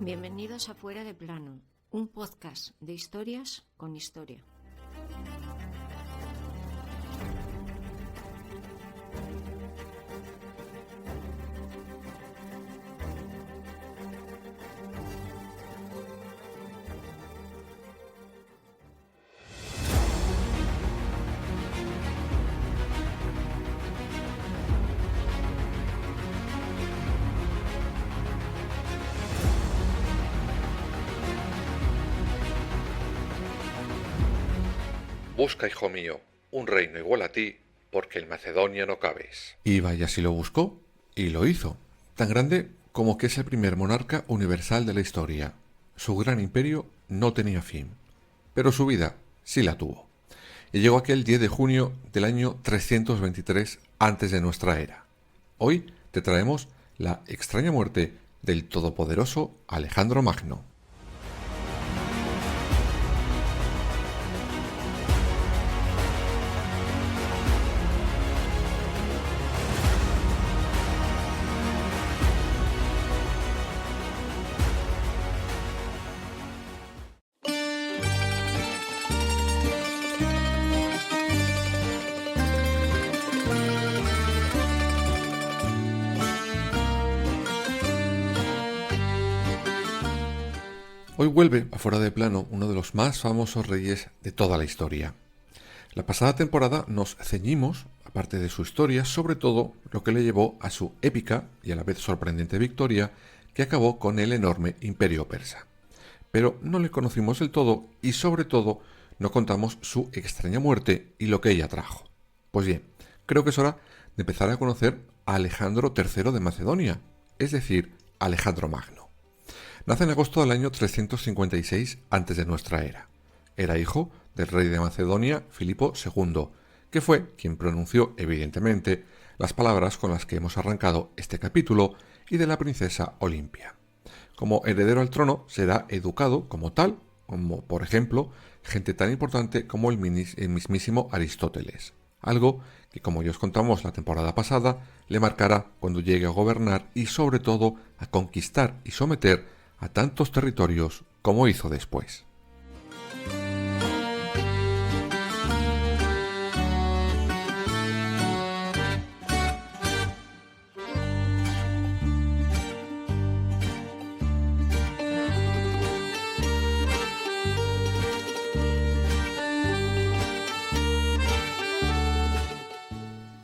Bienvenidos a Fuera de Plano, un podcast de historias con historia. Busca, hijo mío, un reino igual a ti, porque en Macedonia no cabes. Y vaya si lo buscó, y lo hizo, tan grande como que es el primer monarca universal de la historia. Su gran imperio no tenía fin, pero su vida sí la tuvo. Y llegó aquel 10 de junio del año 323 antes de nuestra era. Hoy te traemos la extraña muerte del todopoderoso Alejandro Magno. Hoy vuelve a Fuera de Plano uno de los más famosos reyes de toda la historia. La pasada temporada nos ceñimos, aparte de su historia, sobre todo lo que le llevó a su épica y a la vez sorprendente victoria que acabó con el enorme imperio persa. Pero no le conocimos del todo y sobre todo no contamos su extraña muerte y lo que ella trajo. Pues bien, creo que es hora de empezar a conocer a Alejandro III de Macedonia, es decir, Alejandro Magno. Nace en agosto del año 356 antes de nuestra era. Era hijo del rey de Macedonia, Filipo II, que fue quien pronunció, evidentemente, las palabras con las que hemos arrancado este capítulo, y de la princesa Olimpia. Como heredero al trono será educado como tal, como por ejemplo, gente tan importante como el mismísimo Aristóteles. Algo que, como ya os contamos la temporada pasada, le marcará cuando llegue a gobernar y sobre todo a conquistar y someter a tantos territorios como hizo después.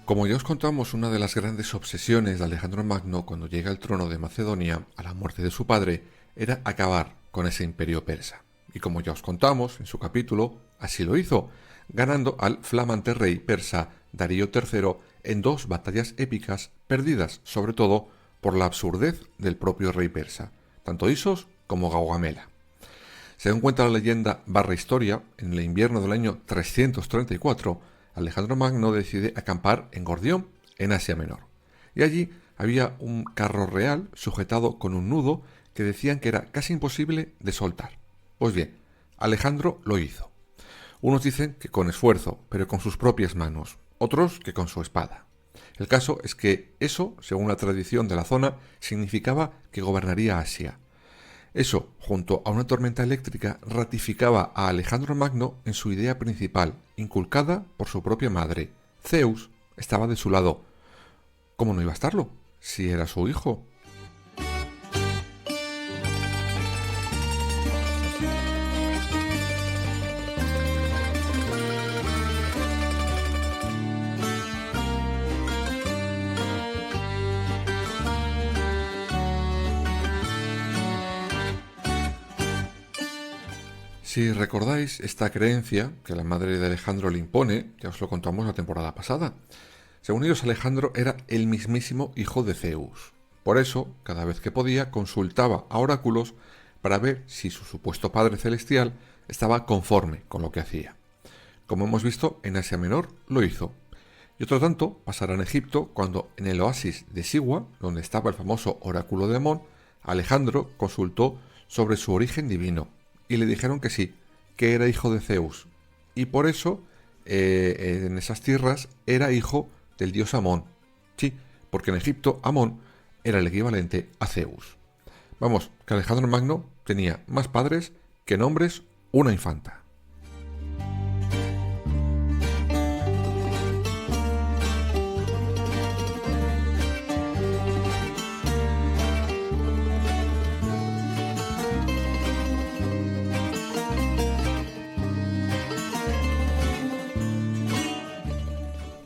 Como ya os contamos, una de las grandes obsesiones de Alejandro Magno cuando llega al trono de Macedonia, a la muerte de su padre, era acabar con ese imperio persa. Y como ya os contamos en su capítulo, así lo hizo, ganando al flamante rey persa Darío III en dos batallas épicas perdidas sobre todo por la absurdez del propio rey persa, tanto Isos como Gaugamela. Según cuenta la leyenda barra historia, en el invierno del año 334, Alejandro Magno decide acampar en Gordión, en Asia Menor. Y allí había un carro real sujetado con un nudo que decían que era casi imposible de soltar. Pues bien, Alejandro lo hizo. Unos dicen que con esfuerzo, pero con sus propias manos, otros que con su espada. El caso es que eso, según la tradición de la zona, significaba que gobernaría Asia. Eso, junto a una tormenta eléctrica, ratificaba a Alejandro Magno en su idea principal, inculcada por su propia madre. Zeus estaba de su lado. ¿Cómo no iba a estarlo? Si era su hijo. Si recordáis esta creencia que la madre de Alejandro le impone, ya os lo contamos la temporada pasada. Según ellos, Alejandro era el mismísimo hijo de Zeus. Por eso, cada vez que podía, consultaba a oráculos para ver si su supuesto padre celestial estaba conforme con lo que hacía. Como hemos visto, en Asia Menor lo hizo. Y otro tanto pasará en Egipto cuando, en el oasis de Sigua, donde estaba el famoso oráculo de Amón, Alejandro consultó sobre su origen divino. Y le dijeron que sí, que era hijo de Zeus. Y por eso, en esas tierras, era hijo del dios Amón. Sí, porque en Egipto Amón era el equivalente a Zeus. Vamos, que Alejandro Magno tenía más padres que nombres una infanta.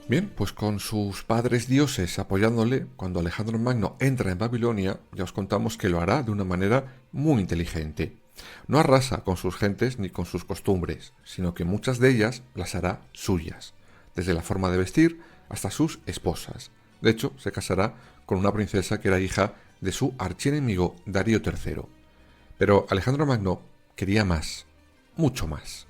Bien, pues con sus padres dioses apoyándole, cuando Alejandro Magno entra en Babilonia, ya os contamos que lo hará de una manera muy inteligente. No arrasa con sus gentes ni con sus costumbres, sino que muchas de ellas las hará suyas, desde la forma de vestir hasta sus esposas. De hecho, se casará con una princesa que era hija de su archienemigo Darío III. Pero Alejandro Magno quería más, mucho más.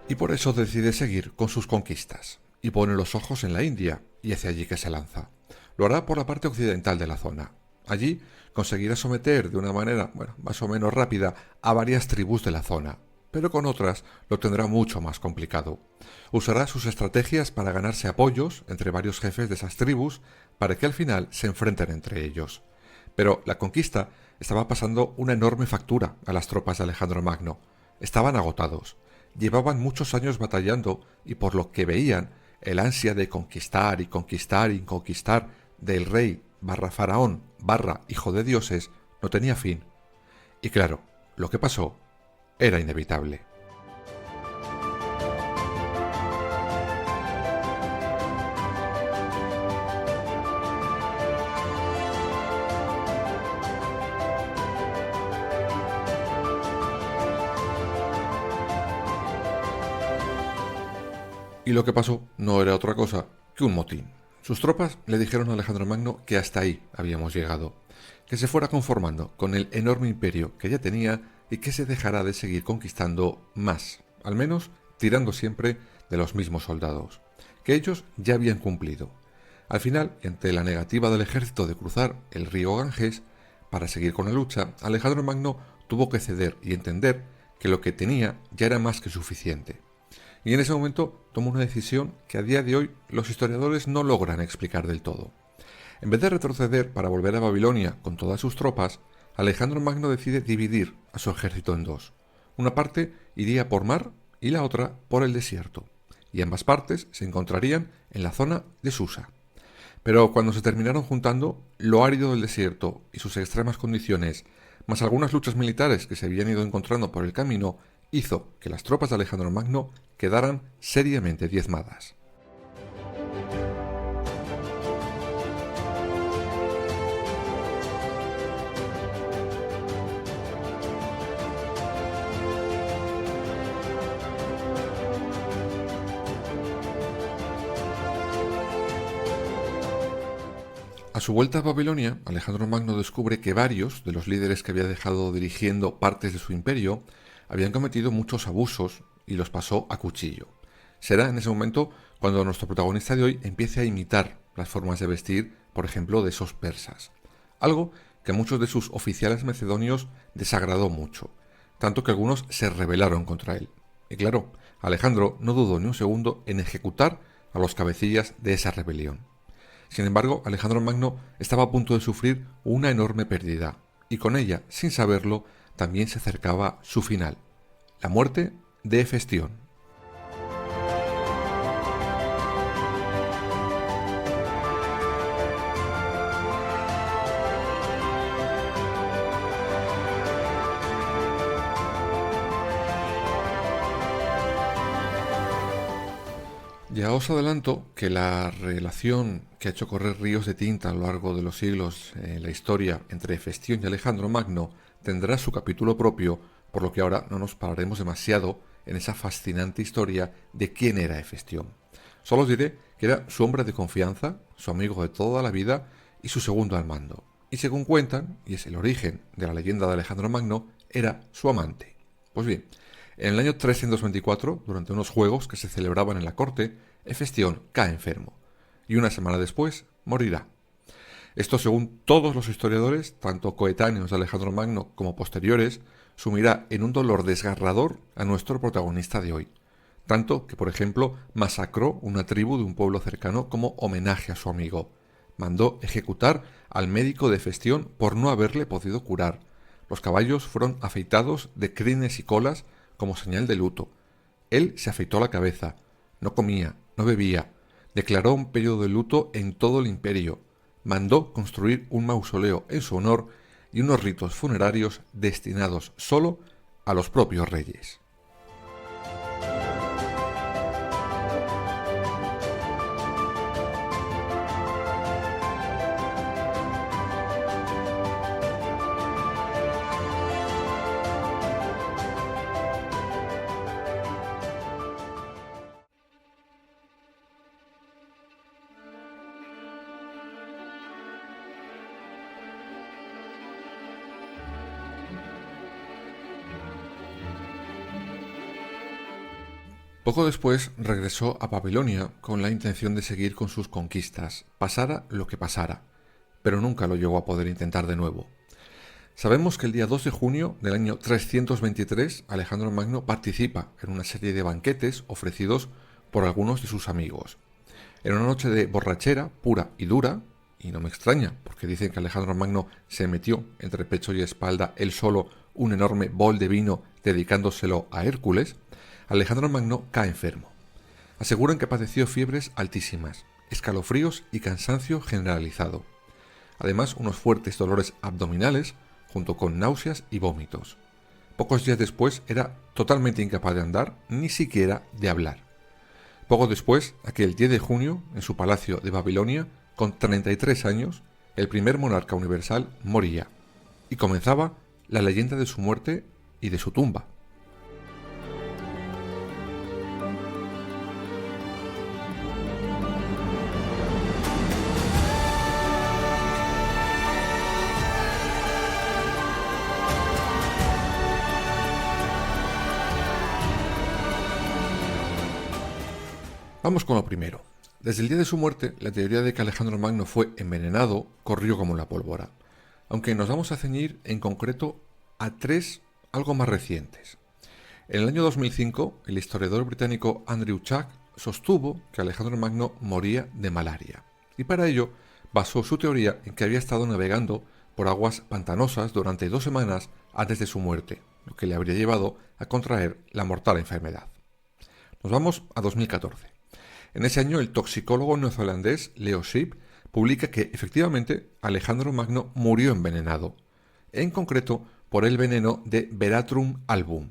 Y por eso decide seguir con sus conquistas, y pone los ojos en la India, y hacia allí que se lanza. Lo hará por la parte occidental de la zona. Allí conseguirá someter de una manera, más o menos rápida, a varias tribus de la zona, pero con otras lo tendrá mucho más complicado. Usará sus estrategias para ganarse apoyos entre varios jefes de esas tribus, para que al final se enfrenten entre ellos. Pero la conquista estaba pasando una enorme factura a las tropas de Alejandro Magno. Estaban agotados. Llevaban muchos años batallando y por lo que veían, el ansia de conquistar y conquistar y conquistar del rey / faraón / hijo de dioses no tenía fin. Y claro, lo que pasó era inevitable. Y lo que pasó no era otra cosa que un motín. Sus tropas le dijeron a Alejandro Magno que hasta ahí habíamos llegado, que se fuera conformando con el enorme imperio que ya tenía y que se dejara de seguir conquistando más, al menos tirando siempre de los mismos soldados, que ellos ya habían cumplido. Al final, ante la negativa del ejército de cruzar el río Ganges para seguir con la lucha, Alejandro Magno tuvo que ceder y entender que lo que tenía ya era más que suficiente. Y en ese momento tomó una decisión que a día de hoy los historiadores no logran explicar del todo. En vez de retroceder para volver a Babilonia con todas sus tropas, Alejandro Magno decide dividir a su ejército en dos. Una parte iría por mar y la otra por el desierto, y ambas partes se encontrarían en la zona de Susa. Pero cuando se terminaron juntando, lo árido del desierto y sus extremas condiciones, más algunas luchas militares que se habían ido encontrando por el camino, hizo que las tropas de Alejandro Magno quedaran seriamente diezmadas. A su vuelta a Babilonia, Alejandro Magno descubre que varios de los líderes que había dejado dirigiendo partes de su imperio habían cometido muchos abusos y los pasó a cuchillo. Será en ese momento cuando nuestro protagonista de hoy empiece a imitar las formas de vestir, por ejemplo, de esos persas. Algo que a muchos de sus oficiales macedonios desagradó mucho, tanto que algunos se rebelaron contra él. Y claro, Alejandro no dudó ni un segundo en ejecutar a los cabecillas de esa rebelión. Sin embargo, Alejandro Magno estaba a punto de sufrir una enorme pérdida, y con ella, sin saberlo, también se acercaba su final, la muerte de Hefestión. Ya os adelanto que la relación que ha hecho correr ríos de tinta a lo largo de los siglos en la historia entre Hefestión y Alejandro Magno tendrá su capítulo propio, por lo que ahora no nos pararemos demasiado en esa fascinante historia de quién era Hefestión. Solo os diré que era su hombre de confianza, su amigo de toda la vida y su segundo al mando. Y según cuentan, y es el origen de la leyenda de Alejandro Magno, era su amante. Pues bien, en el año 324, durante unos juegos que se celebraban en la corte, Hefestión cae enfermo, y una semana después morirá. Esto, según todos los historiadores, tanto coetáneos de Alejandro Magno como posteriores, sumirá en un dolor desgarrador a nuestro protagonista de hoy. Tanto que, por ejemplo, masacró una tribu de un pueblo cercano como homenaje a su amigo. Mandó ejecutar al médico de Hefestión por no haberle podido curar. Los caballos fueron afeitados de crines y colas como señal de luto. Él se afeitó la cabeza, no comía, no bebía, declaró un periodo de luto en todo el imperio, mandó construir un mausoleo en su honor y unos ritos funerarios destinados solo a los propios reyes. Poco después regresó a Babilonia con la intención de seguir con sus conquistas, pasara lo que pasara, pero nunca lo llegó a poder intentar de nuevo. Sabemos que el día 2 de junio del año 323 Alejandro Magno participa en una serie de banquetes ofrecidos por algunos de sus amigos. En una noche de borrachera pura y dura, y no me extraña, porque dicen que Alejandro Magno se metió entre pecho y espalda él solo un enorme bol de vino dedicándoselo a Hércules, Alejandro Magno cae enfermo. Aseguran que padeció fiebres altísimas, escalofríos y cansancio generalizado. Además, unos fuertes dolores abdominales, junto con náuseas y vómitos. Pocos días después era totalmente incapaz de andar, ni siquiera de hablar. Poco después, aquel 10 de junio, en su palacio de Babilonia, con 33 años, el primer monarca universal moría, y comenzaba la leyenda de su muerte y de su tumba. Vamos con lo primero. Desde el día de su muerte, la teoría de que Alejandro Magno fue envenenado corrió como la pólvora, aunque nos vamos a ceñir en concreto a tres algo más recientes. En el año 2005, el historiador británico Andrew Chuck sostuvo que Alejandro Magno moría de malaria, y para ello basó su teoría en que había estado navegando por aguas pantanosas durante 2 semanas antes de su muerte, lo que le habría llevado a contraer la mortal enfermedad. Nos vamos a 2014. En ese año, el toxicólogo neozelandés Leo Shipp publica que, efectivamente, Alejandro Magno murió envenenado, en concreto por el veneno de Veratrum album,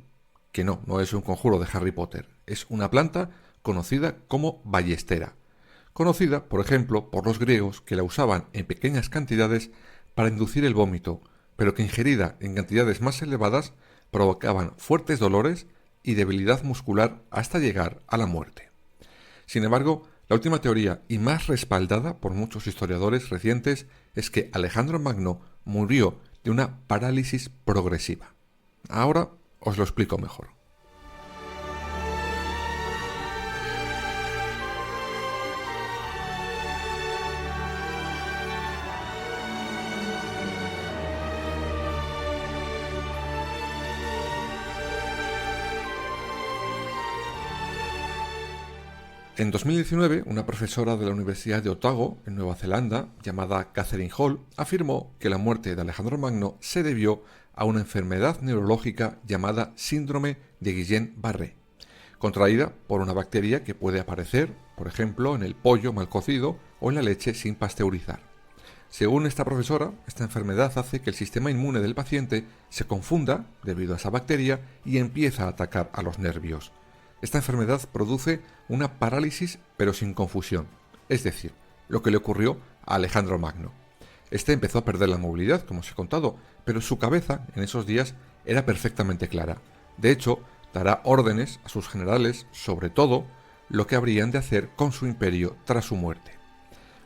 que no es un conjuro de Harry Potter, es una planta conocida como ballestera, conocida, por ejemplo, por los griegos que la usaban en pequeñas cantidades para inducir el vómito, pero que ingerida en cantidades más elevadas provocaban fuertes dolores y debilidad muscular hasta llegar a la muerte. Sin embargo, la última teoría y más respaldada por muchos historiadores recientes es que Alejandro Magno murió de una parálisis progresiva. Ahora os lo explico mejor. En 2019, una profesora de la Universidad de Otago, en Nueva Zelanda, llamada Catherine Hall, afirmó que la muerte de Alejandro Magno se debió a una enfermedad neurológica llamada síndrome de Guillain-Barré, contraída por una bacteria que puede aparecer, por ejemplo, en el pollo mal cocido o en la leche sin pasteurizar. Según esta profesora, esta enfermedad hace que el sistema inmune del paciente se confunda debido a esa bacteria y empieza a atacar a los nervios. Esta enfermedad produce una parálisis pero sin confusión, es decir, lo que le ocurrió a Alejandro Magno. Este empezó a perder la movilidad, como os he contado, pero su cabeza en esos días era perfectamente clara. De hecho, dará órdenes a sus generales sobre todo lo que habrían de hacer con su imperio tras su muerte.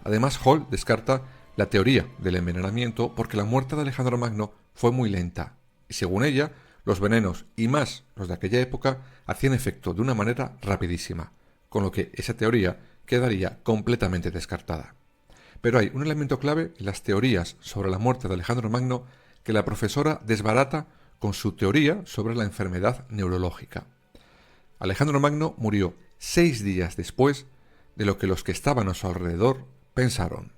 Además, Hall descarta la teoría del envenenamiento porque la muerte de Alejandro Magno fue muy lenta y, según ella, Los venenos, y más los de aquella época, hacían efecto de una manera rapidísima, con lo que esa teoría quedaría completamente descartada. Pero hay un elemento clave en las teorías sobre la muerte de Alejandro Magno que la profesora desbarata con su teoría sobre la enfermedad neurológica. Alejandro Magno murió 6 días después de lo que los que estaban a su alrededor pensaron.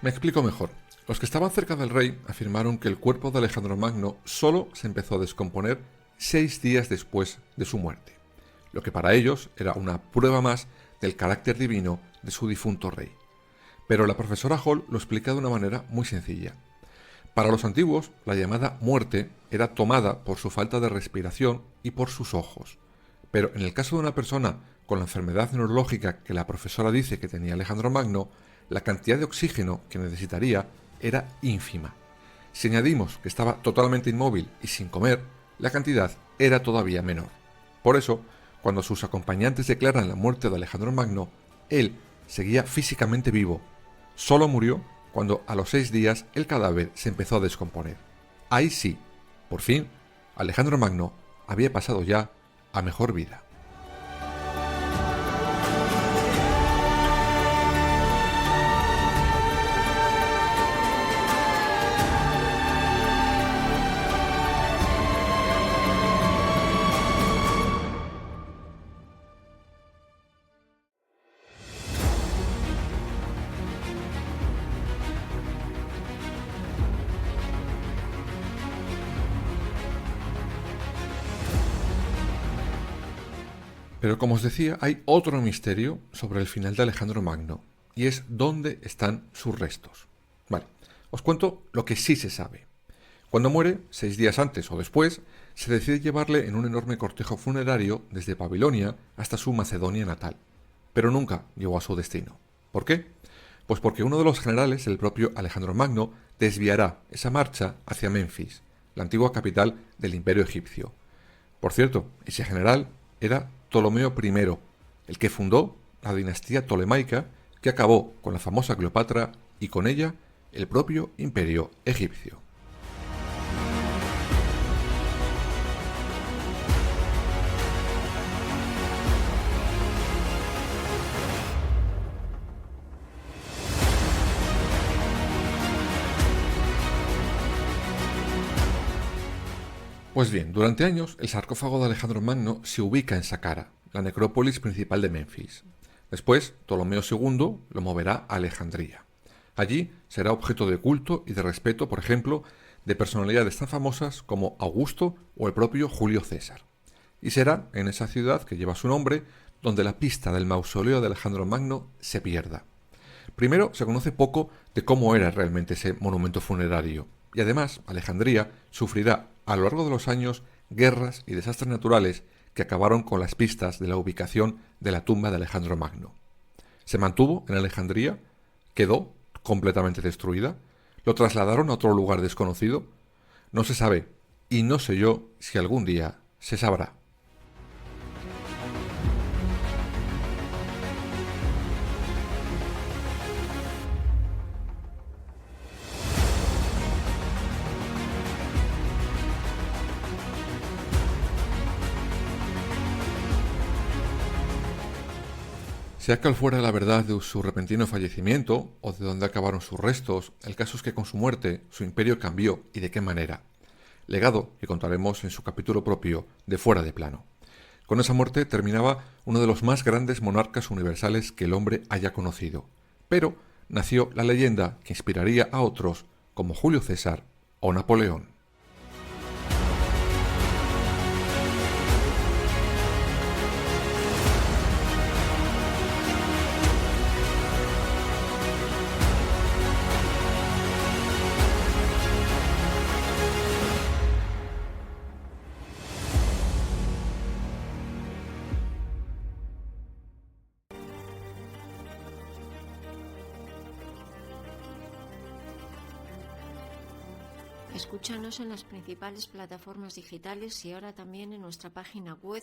Me explico mejor. Los que estaban cerca del rey afirmaron que el cuerpo de Alejandro Magno solo se empezó a descomponer 6 días después de su muerte, lo que para ellos era una prueba más del carácter divino de su difunto rey. Pero la profesora Hall lo explica de una manera muy sencilla. Para los antiguos, la llamada muerte era tomada por su falta de respiración y por sus ojos. Pero en el caso de una persona con la enfermedad neurológica que la profesora dice que tenía Alejandro Magno, la cantidad de oxígeno que necesitaría era ínfima. Si añadimos que estaba totalmente inmóvil y sin comer, la cantidad era todavía menor. Por eso, cuando sus acompañantes declaran la muerte de Alejandro Magno, él seguía físicamente vivo. Solo murió cuando a los 6 días el cadáver se empezó a descomponer. Ahí sí, por fin, Alejandro Magno había pasado ya a mejor vida. Pero como os decía, hay otro misterio sobre el final de Alejandro Magno, y es dónde están sus restos. Vale, os cuento lo que sí se sabe. Cuando muere, 6 días antes o después, se decide llevarle en un enorme cortejo funerario desde Babilonia hasta su Macedonia natal, pero nunca llegó a su destino. ¿Por qué? Pues porque uno de los generales, el propio Alejandro Magno, desviará esa marcha hacia Menfis, la antigua capital del Imperio egipcio. Por cierto, ese general era Ptolomeo I, el que fundó la dinastía tolemaica que acabó con la famosa Cleopatra y con ella el propio imperio egipcio. Pues bien, durante años el sarcófago de Alejandro Magno se ubica en Saqqara, la necrópolis principal de Menfis. Después, Ptolomeo II lo moverá a Alejandría. Allí será objeto de culto y de respeto, por ejemplo, de personalidades tan famosas como Augusto o el propio Julio César. Y será en esa ciudad que lleva su nombre donde la pista del mausoleo de Alejandro Magno se pierda. Primero, se conoce poco de cómo era realmente ese monumento funerario, y además Alejandría sufrirá a lo largo de los años guerras y desastres naturales que acabaron con las pistas de la ubicación de la tumba de Alejandro Magno. ¿Se mantuvo en Alejandría? ¿Quedó completamente destruida? ¿Lo trasladaron a otro lugar desconocido? No se sabe, y no sé yo si algún día se sabrá. Sea cual fuera la verdad de su repentino fallecimiento o de dónde acabaron sus restos, el caso es que con su muerte su imperio cambió y de qué manera. Legado que contaremos en su capítulo propio de Fuera de Plano. Con esa muerte terminaba uno de los más grandes monarcas universales que el hombre haya conocido. Pero nació la leyenda que inspiraría a otros como Julio César o Napoleón. Escúchanos en las principales plataformas digitales y ahora también en nuestra página web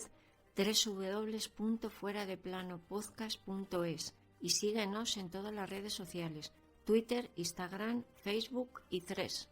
www.fueradeplanopodcast.es y síguenos en todas las redes sociales: Twitter, Instagram, Facebook y Threads.